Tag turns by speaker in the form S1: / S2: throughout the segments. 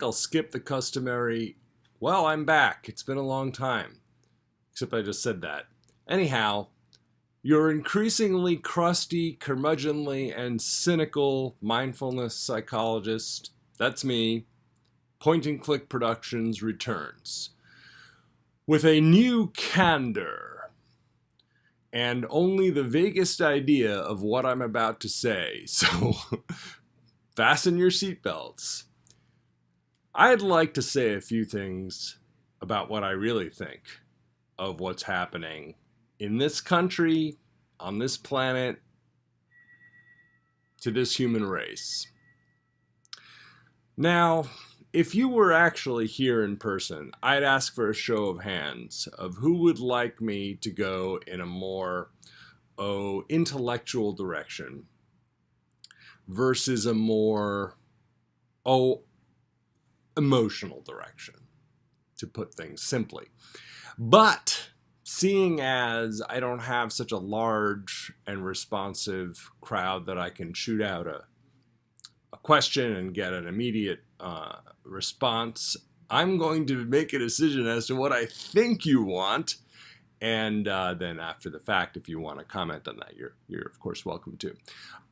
S1: I'll skip the customary, well, I'm back. It's been a long time. Except I just said that. Anyhow, your increasingly crusty, curmudgeonly, and cynical mindfulness psychologist, that's me, Point and Click Productions returns with a new candor and only the vaguest idea of what I'm about to say. So fasten your seatbelts. I'd like to say a few things about what I really think of what's happening in this country, on this planet, to this human race. Now, if you were actually here in person, I'd ask for a show of hands of who would like me to go in a more, intellectual direction versus a more, emotional direction, to put things simply. But seeing as I don't have such a large and responsive crowd that I can shoot out a question and get an immediate response, I'm going to make a decision as to what I think you want. And then after the fact, if you want to comment on that, you're of course welcome to.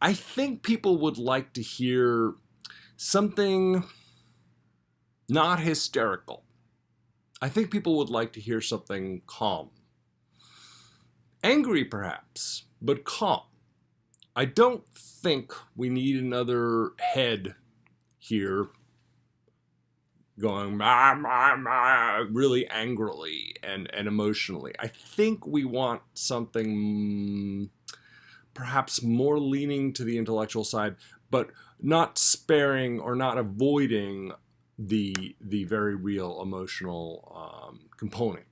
S1: I think people would like to hear something not hysterical. I think people would like to hear something calm. Angry, perhaps, but calm. I don't think we need another head here going really angrily and emotionally. I think we want something perhaps more leaning to the intellectual side, but not sparing or not avoiding the very real emotional component.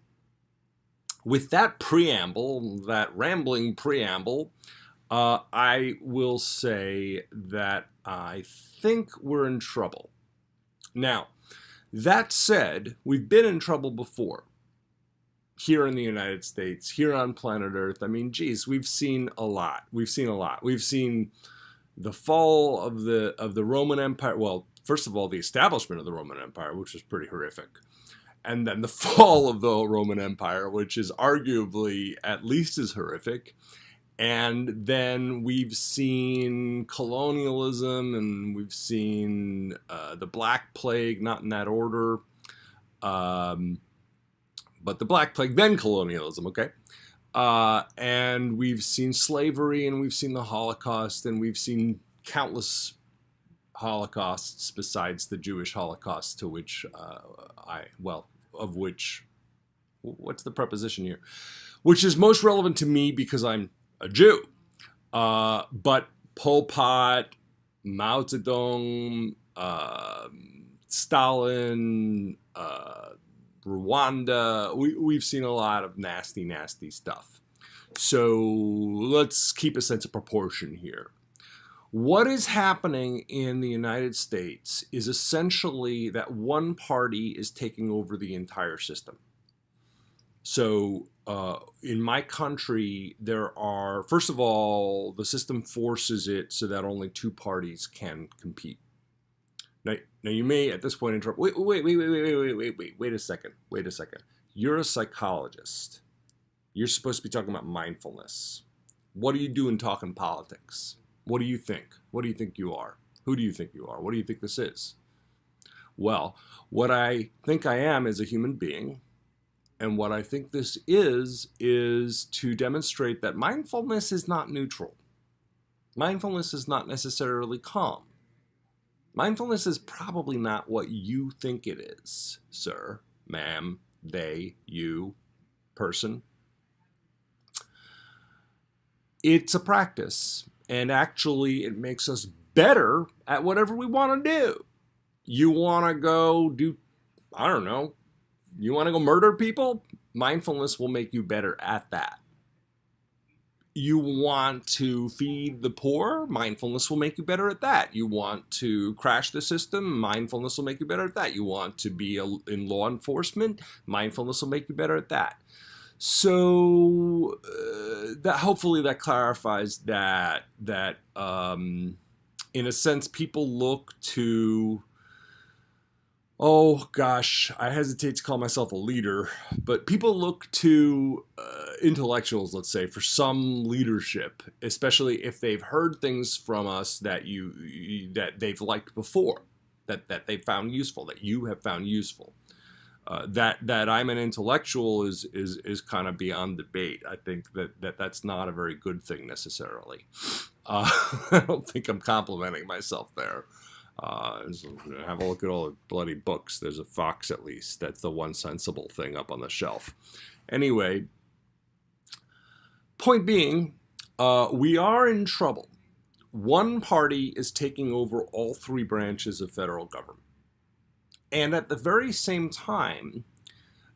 S1: With that preamble, that rambling preamble, I will say that I think we're in trouble. Now, that said, we've been in trouble before. Here in the United States, here on planet Earth. I mean, geez, we've seen a lot. We've seen the fall of the Roman Empire. Well, first of all, the establishment of the Roman Empire, which was pretty horrific. And then the fall of the Roman Empire, which is arguably at least as horrific. And then we've seen colonialism, and we've seen the Black Plague, not in that order, but the Black Plague, then colonialism, okay? And we've seen slavery, and we've seen the Holocaust, and we've seen countless Holocausts besides the Jewish Holocaust, to which what's the preposition here? Which is most relevant to me because I'm a Jew. But Pol Pot, Mao Zedong, Stalin, Rwanda, we've seen a lot of nasty, nasty stuff. So let's keep a sense of proportion here. What is happening in the United States is essentially that one party is taking over the entire system. So in my country, there are, first of all, the system forces it so that only two parties can compete. Now you may at this point interrupt. Wait a second. You're a psychologist. You're supposed to be talking about mindfulness. What are you doing talking politics? What do you think? What do you think you are? Who do you think you are? What do you think this is? Well, what I think I am is a human being. And what I think this is to demonstrate that mindfulness is not neutral. Mindfulness is not necessarily calm. Mindfulness is probably not what you think it is, sir, ma'am, they, you, person. It's a practice. And actually, it makes us better at whatever we want to do. You want to go do, I don't know, you want to go murder people? Mindfulness will make you better at that. You want to feed the poor? Mindfulness will make you better at that. You want to crash the system? Mindfulness will make you better at that. You want to be in law enforcement? Mindfulness will make you better at that. So that hopefully that clarifies that in a sense people look to oh gosh, I hesitate to call myself a leader, but people look to intellectuals, let's say, for some leadership, especially if they've heard things from us that that they've liked before, that they've found useful, that you have found useful. That I'm an intellectual is kind of beyond debate. I think that's not a very good thing necessarily. I don't think I'm complimenting myself there. Have a look at all the bloody books. There's a fox at least. That's the one sensible thing up on the shelf. Anyway, point being, we are in trouble. One party is taking over all three branches of federal government. And at the very same time,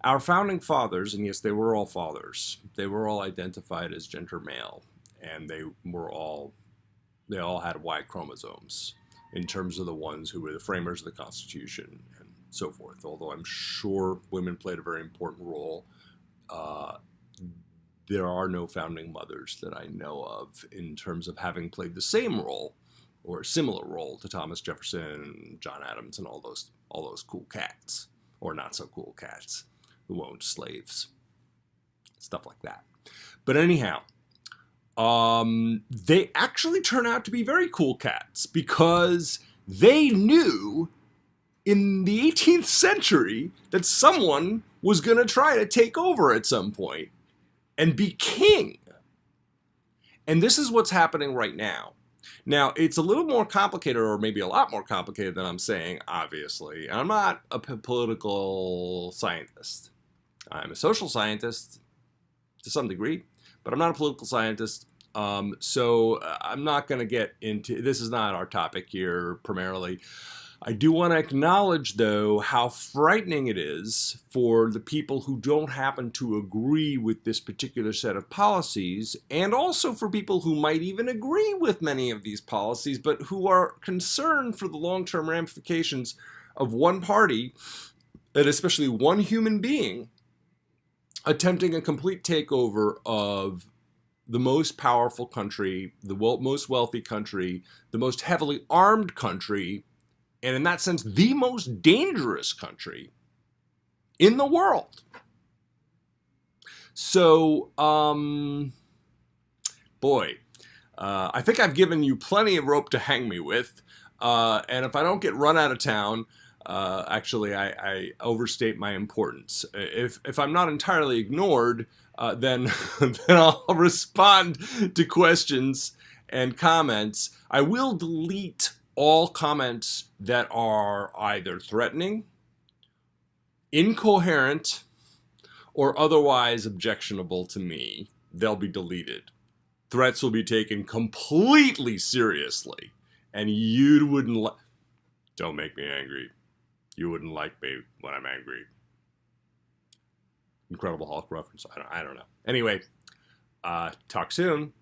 S1: our founding fathers, and yes, they were all fathers, they were all identified as gender male, and they all had Y chromosomes in terms of the ones who were the framers of the Constitution and so forth. Although I'm sure women played a very important role, there are no founding mothers that I know of in terms of having played the same role or a similar role to Thomas Jefferson, John Adams, and all those cool cats, or not so cool cats, who owned slaves, stuff like that. But anyhow, they actually turn out to be very cool cats because they knew in the 18th century that someone was going to try to take over at some point and be king. And this is what's happening right now. Now, it's a little more complicated, or maybe a lot more complicated than I'm saying, obviously. And I'm not a political scientist. I'm a social scientist to some degree, but I'm not a political scientist. So I'm not going to get into, this is not our topic here primarily. I do want to acknowledge, though, how frightening it is for the people who don't happen to agree with this particular set of policies, and also for people who might even agree with many of these policies, but who are concerned for the long-term ramifications of one party, and especially one human being, attempting a complete takeover of the most powerful country, the most wealthy country, the most heavily armed country, and in that sense, the most dangerous country in the world. So, I think I've given you plenty of rope to hang me with. And if I don't get run out of town, actually, I overstate my importance. If I'm not entirely ignored, then I'll respond to questions and comments. I will delete all comments that are either threatening, incoherent, or otherwise objectionable to me. They'll be deleted. Threats will be taken completely seriously, and you wouldn't don't make me angry. You wouldn't like me when I'm angry. Incredible Hulk reference. I don't know. Anyway, talk soon.